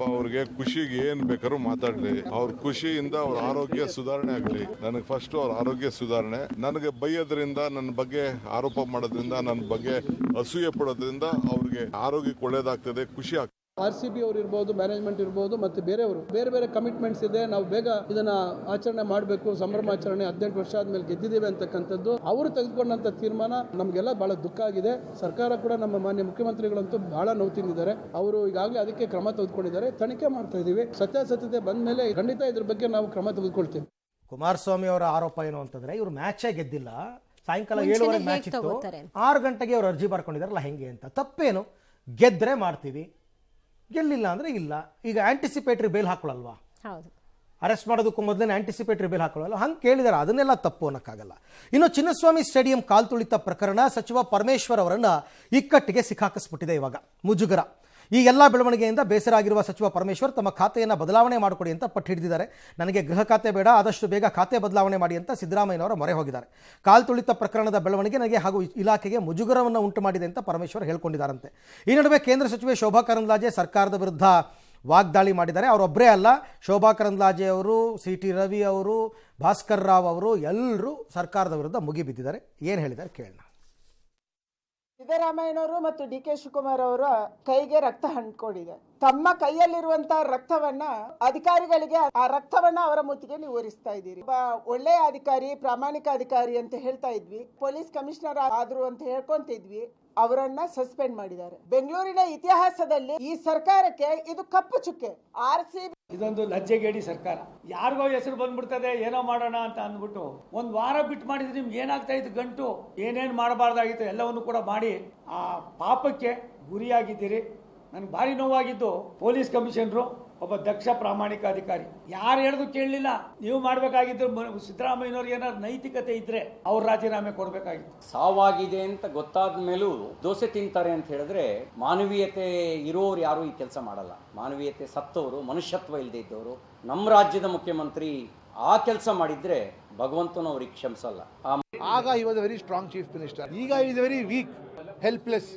ಅವ್ರಿಗೆ ಖುಷಿಗೆ ಏನ್ ಬೇಕಾದ್ರೂ ಮಾತಾಡ್ಲಿ, ಅವ್ರ ಖುಷಿಯಿಂದ ಅವ್ರ ಆರೋಗ್ಯ ಸುಧಾರಣೆ ಆಗ್ಲಿ. ನನಗೆ ಫಸ್ಟ್ ಅವ್ರ ಆರೋಗ್ಯ ಸುಧಾರಣೆ. ನನಗೆ ಬೈಯೋದ್ರಿಂದ, ನನ್ನ ಬಗ್ಗೆ ಆರೋಪ ಮಾಡೋದ್ರಿಂದ, ನನ್ನ ಬಗ್ಗೆ ಅಸೂಯೆ ಪಡೋದ್ರಿಂದ ಅವ್ರಿಗೆ ಆರೋಗ್ಯಕ್ಕೆ ಒಳ್ಳೇದಾಗ್ತದೆ, ಖುಷಿ ಆಗ್ತದೆ. RCB ಅವರು ಇರ್ಬೋದು, ಮ್ಯಾನೇಜ್ಮೆಂಟ್ ಇರ್ಬೋದು, ಮತ್ತೆ ಬೇರೆಯವರು ಬೇರೆ ಬೇರೆ ಕಮಿಟ್ಮೆಂಟ್ಸ್ ಇದೆ. ನಾವು ಬೇಗ ಇದನ್ನ ಆಚರಣೆ ಮಾಡಬೇಕು, ಸಂಭ್ರಮಾಚರಣೆ 18 ವರ್ಷ ಆದ್ಮೇಲೆ ಗೆದ್ದಿದ್ದೇವೆ ಅಂತಕ್ಕಂಥದ್ದು ಅವರು ತೆಗೆದುಕೊಂಡಂತ ತೀರ್ಮಾನ ನಮಗೆಲ್ಲ ಬಹಳ ದುಃಖ ಆಗಿದೆ. ಸರ್ಕಾರ ಕೂಡ, ನಮ್ಮ ಮಾನ್ಯ ಮುಖ್ಯಮಂತ್ರಿಗಳಂತೂ ಬಹಳ ನೋವು ತಿಂದಿದ್ದಾರೆ. ಅವರು ಈಗಾಗಲೇ ಅದಕ್ಕೆ ಕ್ರಮ ತೆಗೆದುಕೊಂಡಿದ್ದಾರೆ. ತನಿಖೆ ಮಾಡ್ತಾ ಇದೀವಿ. ಸತ್ಯಾಸತ್ಯತೆ ಬಂದ ಮೇಲೆ ಖಂಡಿತ ಇದ್ರ ಬಗ್ಗೆ ನಾವು ಕ್ರಮ ತೆಗೆದುಕೊಳ್ತೀವಿ. ಕುಮಾರಸ್ವಾಮಿ ಅವರ ಆರೋಪ ಏನು ಅಂತಂದ್ರೆ, ಇವರು ಮ್ಯಾಚೇ ಗೆದ್ದಿಲ್ಲ, ಸಾಯಂಕಾಲ 7:30 ಮ್ಯಾಚ್ ಇತ್ತು, 6 ಗಂಟೆಗೆ ಅವರು ಅರ್ಜಿ ಬರ್ಕೊಂಡಿದಾರಲ್ಲ ಹೆಂಗೆ ಅಂತ. ತಪ್ಪೇನು? ಗೆದ್ರೆ ಮಾಡ್ತೀವಿ, ಗೆಲ್ಲಿಲ್ಲ ಅಂದ್ರೆ ಇಲ್ಲ. ಈಗ ಆಂಟಿಸಿಪೇಟರಿ ಬೇಲ್ ಹಾಕೊಳ್ಳಲ್ವಾ? ಅರೆಸ್ಟ್ ಮಾಡೋದಕ್ಕೂ ಮೊದಲೇ ಆಂಟಿಸಿಪೇಟರಿ ಬೇಲ್ ಹಾಕೊಳ್ಳಲ್ಲ, ಹಂಗೆ ಕೇಳಿದಾರೆ. ಅದನ್ನೆಲ್ಲ ತಪ್ಪು ಅನ್ನೋಕ್ಕಾಗಲ್ಲ. ಇನ್ನು ಚಿನ್ನಸ್ವಾಮಿ ಸ್ಟೇಡಿಯಂ ಕಾಲ್ತುಳಿತ ಪ್ರಕರಣ ಸಚಿವ ಪರಮೇಶ್ವರ್ ಅವರನ್ನ ಇಕ್ಕಟ್ಟಿಗೆ ಸಿಕ್ಕಾಕಿಸ್ಬಿಟ್ಟಿದೆ. ಇವಾಗ ಮುಜುಗರ. ಈ ಎಲ್ಲ ಬೆಳವಣಿಗೆಯಿಂದ ಬೇಸರ ಆಗಿರುವ ಸಚಿವ ಪರಮೇಶ್ವರ್ ತಮ್ಮ ಖಾತೆಯನ್ನು ಬದಲಾವಣೆ ಮಾಡಿಕೊಡಿ ಅಂತ ಪಟ್ಟು ಹಿಡಿದಿದ್ದಾರೆ. ನನಗೆ ಗೃಹ ಖಾತೆ ಬೇಡ, ಆದಷ್ಟು ಬೇಗ ಖಾತೆ ಬದಲಾವಣೆ ಮಾಡಿ ಅಂತ ಸಿದ್ದರಾಮಯ್ಯನವರ ಮೊರೆ ಹೋಗಿದ್ದಾರೆ. ಕಾಲ್ತುಳಿತ ಪ್ರಕರಣದ ಬೆಳವಣಿಗೆ ನನಗೆ ಹಾಗೂ ಇಲಾಖೆಗೆ ಮುಜುಗರವನ್ನು ಉಂಟು ಮಾಡಿದೆ ಅಂತ ಪರಮೇಶ್ವರ್ ಹೇಳ್ಕೊಂಡಿದ್ದಾರಂತೆ. ಈ ನಡುವೆ ಕೇಂದ್ರ ಸಚಿವೆ ಶೋಭಾ ಕರಂದ್ಲಾಜೆ ಸರ್ಕಾರದ ವಿರುದ್ಧ ವಾಗ್ದಾಳಿ ಮಾಡಿದ್ದಾರೆ. ಅವರೊಬ್ಬರೇ ಅಲ್ಲ, ಶೋಭಾ ಕರಂದ್ಲಾಜೆ ಅವರು, CT ರವಿ ಅವರು, ಭಾಸ್ಕರ್ ರಾವ್ ಅವರು ಎಲ್ಲರೂ ಸರ್ಕಾರದ ವಿರುದ್ಧ ಮುಗಿಬಿದ್ದಿದ್ದಾರೆ. ಏನು ಹೇಳಿದ್ದಾರೆ ಕೇಳೋಣ. ಸಿದ್ದರಾಮಯ್ಯನವರು ಮತ್ತು DK ಶಿವಕುಮಾರ್ ಅವರ ಕೈಗೆ ರಕ್ತ ಹಂಚ್ಕೊಂಡಿದೆ. ತಮ್ಮ ಕೈಯಲ್ಲಿರುವಂತಹ ರಕ್ತವನ್ನ ಅಧಿಕಾರಿಗಳಿಗೆ, ಆ ರಕ್ತವನ್ನ ಅವರ ಮುತ್ತಿಗೆ ನೀವು ಒರೆಸ್ತಾ ಇದ್ದೀರಿ. ಒಬ್ಬ ಒಳ್ಳೆಯ ಅಧಿಕಾರಿ, ಪ್ರಾಮಾಣಿಕ ಅಧಿಕಾರಿ ಅಂತ ಹೇಳ್ತಾ ಇದ್ವಿ, ಪೊಲೀಸ್ ಕಮಿಷನರ್ ಆದ್ರು ಅಂತ ಹೇಳ್ಕೊಂತಿದ್ವಿ. ಅವರನ್ನ ಸಸ್ಪೆಂಡ್ ಮಾಡಿದ್ದಾರೆ. ಬೆಂಗಳೂರಿನ ಇತಿಹಾಸದಲ್ಲಿ ಈ ಸರ್ಕಾರಕ್ಕೆ ಇದು ಕಪ್ಪು ಚುಕ್ಕೆ. RCB ಇದೊಂದು ಲಜ್ಜೆಗೇಡಿ ಸರ್ಕಾರ. ಯಾರಿಗೋ ಹೆಸರು ಬಂದ್ಬಿಡ್ತದೆ, ಏನೋ ಮಾಡೋಣ ಅಂತ ಅಂದ್ಬಿಟ್ಟು ಒಂದು ವಾರ ಬಿಟ್ಟು ಮಾಡಿದ್ರೆ ನಿಮ್ಗೆ ಏನಾಗ್ತಾ ಇತ್ತು ಗಂಟು, ಏನೇನು ಮಾಡಬಾರ್ದಾಗಿತ್ತು ಎಲ್ಲವನ್ನು ಕೂಡ ಮಾಡಿ ಆ ಪಾಪಕ್ಕೆ ಗುರಿಯಾಗಿದ್ದೀರಿ. ನನಗೆ ಭಾರಿ ನೋವಾಗಿದ್ದು ಪೊಲೀಸ್ ಕಮಿಷನರು ಒಬ್ಬ ದಕ್ಷ ಪ್ರಾಮಾಣಿಕ ಅಧಿಕಾರಿ, ಯಾರು ಹೇಳಿದ್ರು ಕೇಳಲಿಲ್ಲ. ನೀವು ಮಾಡಬೇಕಾಗಿದ್ದು ಸಿದ್ದರಾಮಯ್ಯನವ್ರಿಗೆ ಏನಾದ್ರು ನೈತಿಕತೆ ಇದ್ರೆ ಅವ್ರು ರಾಜೀನಾಮೆ ಕೊಡಬೇಕಾಗಿತ್ತು. ಸಾವಾಗಿದೆ ಅಂತ ಗೊತ್ತಾದ ಮೇಲೂ ದೋಸೆ ತಿಂತಾರೆ ಅಂತ ಹೇಳಿದ್ರೆ, ಮಾನವೀಯತೆ ಇರೋರು ಯಾರು ಈ ಕೆಲಸ ಮಾಡಲ್ಲ. ಮಾನವೀಯತೆ ಸತ್ತವರು, ಮನುಷ್ಯತ್ವ ಇಲ್ಲದೆ ಇದ್ದವರು ನಮ್ಮ ರಾಜ್ಯದ ಮುಖ್ಯಮಂತ್ರಿ ಆ ಕೆಲಸ ಮಾಡಿದ್ರೆ ಭಗವಂತನು ಅವ್ರಿಗೆ ಕ್ಷಮಿಸಲ್ಲ. ಆಗ ಈ was very strong chief minister. ಈಗ ಈಸ್ ವೆರಿ ವೀಕ್, ಹೆಲ್ಪ್ಲೆಸ್,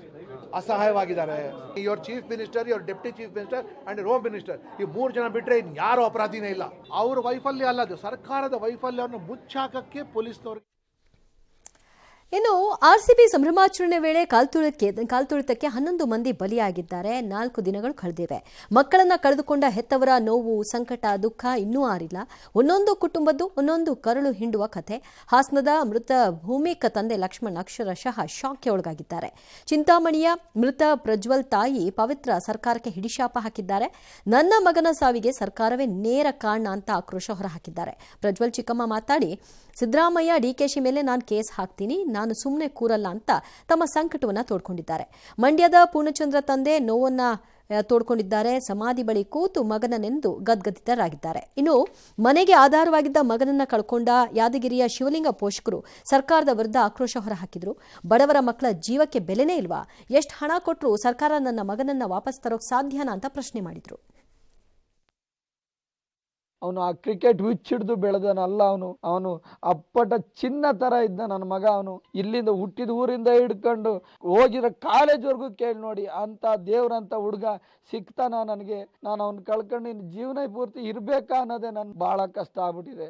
ಅಸಹಾಯವಾಗಿದ್ದಾರೆ. Your chief minister, your deputy chief minister and home minister, ಈ 3 ಜನ ಬಿಟ್ಟರೆ ಇನ್ನು ಯಾರು ಅಪರಾಧಿನೇ ಇಲ್ಲ. ಅವ್ರ ವೈಫಲ್ಯ ಅಲ್ಲ, ಅದು ಸರ್ಕಾರದ ವೈಫಲ್ಯವನ್ನು ಮುಚ್ಚಾಕಕ್ಕೆ ಪೊಲೀಸ್ನವ್ರಿಗೆ. ಇನ್ನು RCB ಸಂಭ್ರಮಾಚರಣೆ ವೇಳೆ ಕಾಲ್ತುಳಿತಕ್ಕೆ 11 ಮಂದಿ ಬಲಿಯಾಗಿದ್ದಾರೆ. 4 ದಿನಗಳು ಕಳೆದಿವೆ. ಮಕ್ಕಳನ್ನ ಕಳೆದುಕೊಂಡ ಹೆತ್ತವರ ನೋವು, ಸಂಕಟ, ದುಃಖ ಇನ್ನೂ ಆರಿಲ್ಲ. ಒಂದೊಂದು ಕುಟುಂಬದ್ದು ಒಂದೊಂದು ಕರುಳು ಹಿಂಡುವ ಕಥೆ. ಹಾಸನದ ಮೃತ ಭೂಮಿಕ ತಂದೆ ಲಕ್ಷ್ಮಣ್ ಅಕ್ಷರಶಃ ಶಾಕ್ಗೆ ಒಳಗಾಗಿದ್ದಾರೆ. ಚಿಂತಾಮಣಿಯ ಮೃತ ಪ್ರಜ್ವಲ್ ತಾಯಿ ಪವಿತ್ರ ಸರ್ಕಾರಕ್ಕೆ ಹಿಡಿಶಾಪ ಹಾಕಿದ್ದಾರೆ. ನನ್ನ ಮಗನ ಸಾವಿಗೆ ಸರ್ಕಾರವೇ ನೇರ ಕಾರಣ ಅಂತ ಆಕ್ರೋಶ ಹೊರಹಾಕಿದ್ದಾರೆ. ಪ್ರಜ್ವಲ್ ಚಿಕ್ಕಮ್ಮ ಮಾತಾಡಿ, ಸಿದ್ದರಾಮಯ್ಯ DKಶಿ ಮೇಲೆ ನಾನು ಕೇಸ್ ಹಾಕ್ತೀನಿ, ನಾನು ಸುಮ್ಮನೆ ಕೂರಲ್ಲ ಅಂತ ತಮ್ಮ ಸಂಕಟವನ್ನ ತೋಡ್ಕೊಂಡಿದ್ದಾರೆ. ಮಂಡ್ಯದ ಪೂರ್ಣಚಂದ್ರ ತಂದೆ ನೋವನ್ನ ತೋಡ್ಕೊಂಡಿದ್ದಾರೆ. ಸಮಾಧಿ ಬಳಿ ಕೂತು ಮಗನನೆಂದು ಗದ್ಗದಿತರಾಗಿದ್ದಾರೆ. ಇನ್ನು ಮನೆಗೆ ಆಧಾರವಾಗಿದ್ದ ಮಗನನ್ನ ಕಳ್ಕೊಂಡ ಯಾದಗಿರಿಯ ಶಿವಲಿಂಗ ಪೋಷಕರು ಸರ್ಕಾರದ ವಿರುದ್ಧ ಆಕ್ರೋಶ ಹೊರಹಾಕಿದ್ರು. ಬಡವರ ಮಕ್ಕಳ ಜೀವಕ್ಕೆ ಬೆಲೆನೇ ಇಲ್ವಾ? ಎಷ್ಟು ಹಣ ಕೊಟ್ಟರು ಸರ್ಕಾರ ನನ್ನ ಮಗನನ್ನ ವಾಪಸ್ ತರೋಕ್ ಸಾಧ್ಯನಾ ಅಂತ ಪ್ರಶ್ನೆ ಮಾಡಿದ್ರು. ಅವನು ಆ ಕ್ರಿಕೆಟ್ ಹುಚ್ಚಿಡ್ದು ಬೆಳೆದನಲ್ಲ. ಅವನು ಅಪ್ಪಟ ಚಿನ್ನ ತರ ಇದ್ದ ನನ್ನ ಮಗ. ಅವನು ಇಲ್ಲಿಂದ ಹುಟ್ಟಿದ ಊರಿಂದ ಹಿಡ್ಕೊಂಡು ಹೋಗಿರೋ ಕಾಲೇಜ್ವರೆಗೂ ಕೇಳಿ ನೋಡಿ, ಅಂತ ದೇವ್ರಂತ ಹುಡುಗ ಸಿಕ್ತಾನ ನನಗೆ. ನಾನು ಅವ್ನು ಕಳ್ಕೊಂಡು ಇನ್ನು ಜೀವನ ಪೂರ್ತಿ ಇರ್ಬೇಕಾ ಅನ್ನೋದೇ ನನ್ ಬಹಳ ಕಷ್ಟ ಆಗ್ಬಿಟ್ಟಿದೆ.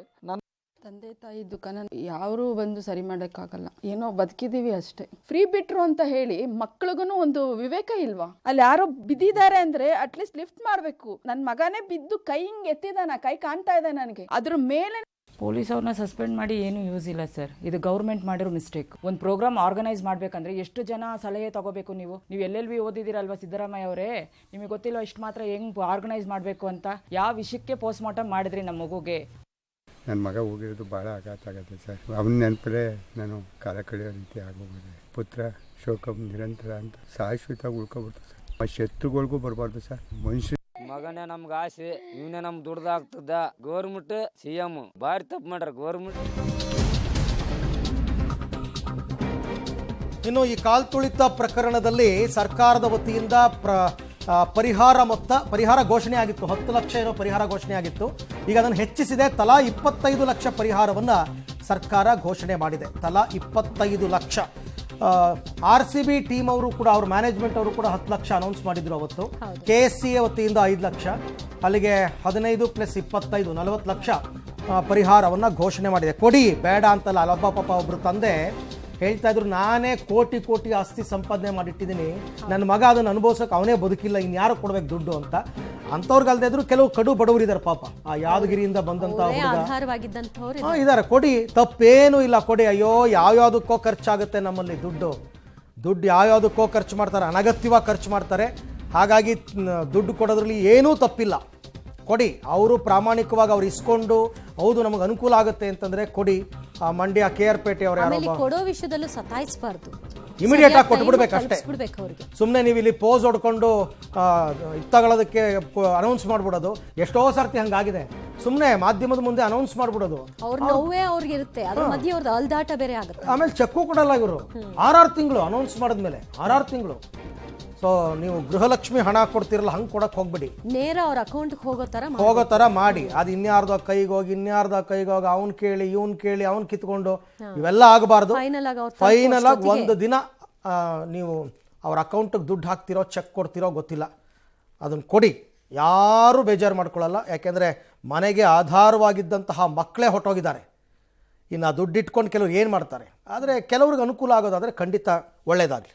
ತಂದೆ ತಾಯಿ ದುಃಖನ ಯಾರು ಬಂದು ಸರಿ ಮಾಡೋಕ್ಕಾಗಲ್ಲ. ಏನೋ ಬದುಕಿದೀವಿ ಅಷ್ಟೇ. ಫ್ರೀ ಬಿಟ್ರು ಅಂತ ಹೇಳಿ ಮಕ್ಳಿಗೂ ಒಂದು ವಿವೇಕ ಇಲ್ವಾ? ಅಲ್ಲಿ ಯಾರೋ ಬಿದ್ದಿದ್ದಾರೆ ಅಂದ್ರೆ ಅಟ್ಲೀಸ್ಟ್ ಲಿಫ್ಟ್ ಮಾಡ್ಬೇಕು. ನನ್ ಮಗನೇ ಬಿದ್ದು ಕೈ ಹಿಂಗ್ ಎತ್ತಿದಾನ, ಕೈ ಕಾಣ್ತಾ ಇದೆ ನನಗೆ. ಅದ್ರ ಮೇಲೆ ಪೊಲೀಸ್ ಅವ್ರನ್ನ ಸಸ್ಪೆಂಡ್ ಮಾಡಿ ಏನು ಯೂಸ್ ಇಲ್ಲ ಸರ್. ಇದು ಗೌರ್ಮೆಂಟ್ ಮಾಡಿರೋ ಮಿಸ್ಟೇಕ್. ಒಂದು ಪ್ರೋಗ್ರಾಮ್ ಆರ್ಗನೈಸ್ ಮಾಡ್ಬೇಕಂದ್ರೆ ಎಷ್ಟು ಜನ ಸಲಹೆ ತಗೋಬೇಕು? ನೀವು LLB ಓದಿದಿರಲ್ವಾ ಸಿದ್ದರಾಮಯ್ಯ ಅವರೇ? ನಿಮಗೆ ಗೊತ್ತಿಲ್ಲ ಇಷ್ಟು ಮಾತ್ರ ಹೆಂಗ್ ಆರ್ಗನೈಸ್ ಮಾಡಬೇಕು ಅಂತ? ಯಾವ ವಿಷಯಕ್ಕೆ ಪೋಸ್ಟ್ ಮಾರ್ಟಮ್ ಮಾಡಿದ್ರಿ ನಮ್ಮ ಮಗುಗೆ? ನನ್ನ ಮಗ ಹೋಗಿರೋದು ಭಾಳ ಆಘಾತ ಆಗುತ್ತೆ ಸರ್. ಅವನ ನೆನಪಲ್ಲೇ ನಾನು ಕಾಲ ಕಳೆಯೋ ರೀತಿ ಆಗೋಗಿದೆ. ಪುತ್ರ ಶೋಕಂ ನಿರಂತರ ಅಂತ ಶಾಶ್ವತ ಉಳ್ಕೊಬಿಡ್ತು ಸರ್. ಶತ್ರುಗಳಿಗೂ ಬರಬಾರ್ದು ಸರ್. ಮನುಷ್ಯ ಮಗನೇ ನಮ್ಗೆ ಆಸೆ, ಇವನೇ ನಮ್ಗೆ ದುಡ್ದಾಗ್ತದ. ಗೌರ್ಮೆಂಟ್ CM ಭಾರಿ ತಪ್ಪು ಮಾಡ್ರ ಗೌರ್ಮೆಂಟ್. ಇನ್ನು ಈ ಕಾಲ್ತುಳಿತ ಪ್ರಕರಣದಲ್ಲಿ ಸರ್ಕಾರದ ವತಿಯಿಂದ ಪರಿಹಾರ ಘೋಷಣೆ ಆಗಿತ್ತು. 10 ಲಕ್ಷ ಏನೋ ಪರಿಹಾರ ಘೋಷಣೆ ಆಗಿತ್ತು. ಈಗ ಅದನ್ನು ಹೆಚ್ಚಿಸಿದೆ. ತಲಾ 25 ಲಕ್ಷ ಪರಿಹಾರವನ್ನು ಸರ್ಕಾರ ಘೋಷಣೆ ಮಾಡಿದೆ. ತಲಾ 25 ಲಕ್ಷ. RCB ಟೀಮ್ ಅವರು ಕೂಡ, ಅವ್ರ ಮ್ಯಾನೇಜ್ಮೆಂಟ್ ಅವರು ಕೂಡ 10 ಲಕ್ಷ ಅನೌನ್ಸ್ ಮಾಡಿದ್ರು ಅವತ್ತು. KSCA ವತಿಯಿಂದ 5 ಲಕ್ಷ, ಅಲ್ಲಿಗೆ 15 + 25 40 ಲಕ್ಷ ಪರಿಹಾರವನ್ನು ಘೋಷಣೆ ಮಾಡಿದೆ. ಕೊಡಿ ಬೇಡ ಅಂತಲ್ಲ. ಅಲ್ಲೊಬ್ಬ ಪಾಪ ಒಬ್ಬರು ತಂದೆ ಹೇಳ್ತಾ ಇದ್ರು, ನಾನೇ ಕೋಟಿ ಆಸ್ತಿ ಸಂಪಾದನೆ ಮಾಡಿಟ್ಟಿದ್ದೀನಿ, ನನ್ನ ಮಗ ಅದನ್ನು ಅನುಭವಿಸೋಕೆ ಅವನೇ ಬದುಕಿಲ್ಲ, ಇನ್ಯಾರು ಕೊಡ್ಬೇಕು ದುಡ್ಡು ಅಂತ. ಅಂಥವ್ರಿಗಲ್ದೇ ಇದ್ರು ಕೆಲವು ಕಡು ಬಡವರು ಇದ್ದಾರೆ ಪಾಪ. ಆ ಯಾದಗಿರಿಯಿಂದ ಬಂದಂಥ ಹುಡುಗ ಇದ್ದಾರೆ. ಕೊಡಿ, ತಪ್ಪೇನೂ ಇಲ್ಲ, ಕೊಡಿ. ಅಯ್ಯೋ ಯಾವ್ಯಾವುದಕ್ಕೋ ಖರ್ಚಾಗುತ್ತೆ ನಮ್ಮಲ್ಲಿ ದುಡ್ಡು ಯಾವ್ಯಾವುದಕ್ಕೋ ಖರ್ಚು ಮಾಡ್ತಾರೆ, ಅನಗತ್ಯವಾಗಿ ಖರ್ಚು ಮಾಡ್ತಾರೆ. ಹಾಗಾಗಿ ದುಡ್ಡು ಕೊಡೋದ್ರಲ್ಲಿ ಏನೂ ತಪ್ಪಿಲ್ಲ, ಕೊಡಿ. ಅವರು ಪ್ರಾಮಾಣಿಕವಾಗಿ ಅವ್ರು ಇಸ್ಕೊಂಡು ಹೌದು ನಮಗೆ ಅನುಕೂಲ ಆಗುತ್ತೆ ಅಂತಂದ್ರೆ ಕೊಡಿ. ಮಂಡ್ಯ KR ಪೇಟೆ ಅವರು ಯಾರೋ ಕೊಡೋ ವಿಷಯದಲ್ಲೂ ಸತಾಯಿಸಬಾರ್ದು, ಇಮಿಡಿಯೇಟ್ ಆಗಿ ಕೊಟ್ಬಿಡ್ಬೇಕು ಅಷ್ಟೇ. ಸುಮ್ಮನೆ ನೀವು ಇಲ್ಲಿ ಪೋಸ್ ಹೊಡ್ಕೊಂಡು ತಗೊಳ್ಳೋದಕ್ಕೆ ಅನೌನ್ಸ್ ಮಾಡ್ಬಿಡೋದು. ಎಷ್ಟೋ ಸರ್ತಿ ಹಂಗಾಗಿದೆ. ಸುಮ್ಮನೆ ಮಾಧ್ಯಮದ ಮುಂದೆ ಅನೌನ್ಸ್ ಮಾಡ್ಬಿಡೋದು. ಅವ್ರ ನೋವೇ ಅವ್ರಿಗೆ ಇರುತ್ತೆ, ಅದ್ರ ಮಧ್ಯೆ ಅವ್ರದ್ದು ಅಲ್ದಾಟ ಬೇರೆ ಆಗುತ್ತೆ. ಆಮೇಲೆ ಚೆಕ್ಕು ಕೊಡಲ್ಲ ಇವರು. 6 ತಿಂಗಳು ಅನೌನ್ಸ್ ಮಾಡಿದ್ಮೇಲೆ 6 ತಿಂಗಳು. ಸೊ ನೀವು ಗೃಹಲಕ್ಷ್ಮಿ ಹಣ ಕೊಡ್ತಿರಲ್ಲ, ಹಂಗೆ ಕೊಡಕ್ಕೆ ಹೋಗ್ಬಿಡಿ, ನೇರ ಅವ್ರ ಅಕೌಂಟ್ಗೆ ಹೋಗೋ ಥರ ಮಾಡಿ. ಅದು ಇನ್ಯಾರ್ದೋ ಕೈಗೆ ಹೋಗಿ ಅವ್ನು ಕೇಳಿ ಇವ್ನು ಕೇಳಿ ಅವ್ನು ಕಿತ್ಕೊಂಡು ಇವೆಲ್ಲ ಆಗಬಾರ್ದು. ಫೈನಲ್ ಆಗಿ ಒಂದು ದಿನ ನೀವು ಅವ್ರ ಅಕೌಂಟಿಗೆ ದುಡ್ಡು ಹಾಕ್ತಿರೋ ಚೆಕ್ ಕೊಡ್ತಿರೋ ಗೊತ್ತಿಲ್ಲ, ಅದನ್ನು ಕೊಡಿ. ಯಾರೂ ಬೇಜಾರು ಮಾಡ್ಕೊಳ್ಳಲ್ಲ. ಯಾಕೆಂದರೆ ಮನೆಗೆ ಆಧಾರವಾಗಿದ್ದಂತಹ ಮಕ್ಕಳೇ ಹೊಟ್ಟೋಗಿದ್ದಾರೆ. ಇನ್ನು ದುಡ್ಡು ಇಟ್ಕೊಂಡು ಕೆಲವ್ರು ಏನು ಮಾಡ್ತಾರೆ. ಆದರೆ ಕೆಲವ್ರಿಗೆ ಅನುಕೂಲ ಆಗೋದಾದರೆ ಖಂಡಿತ ಒಳ್ಳೆಯದಾಗಲಿ.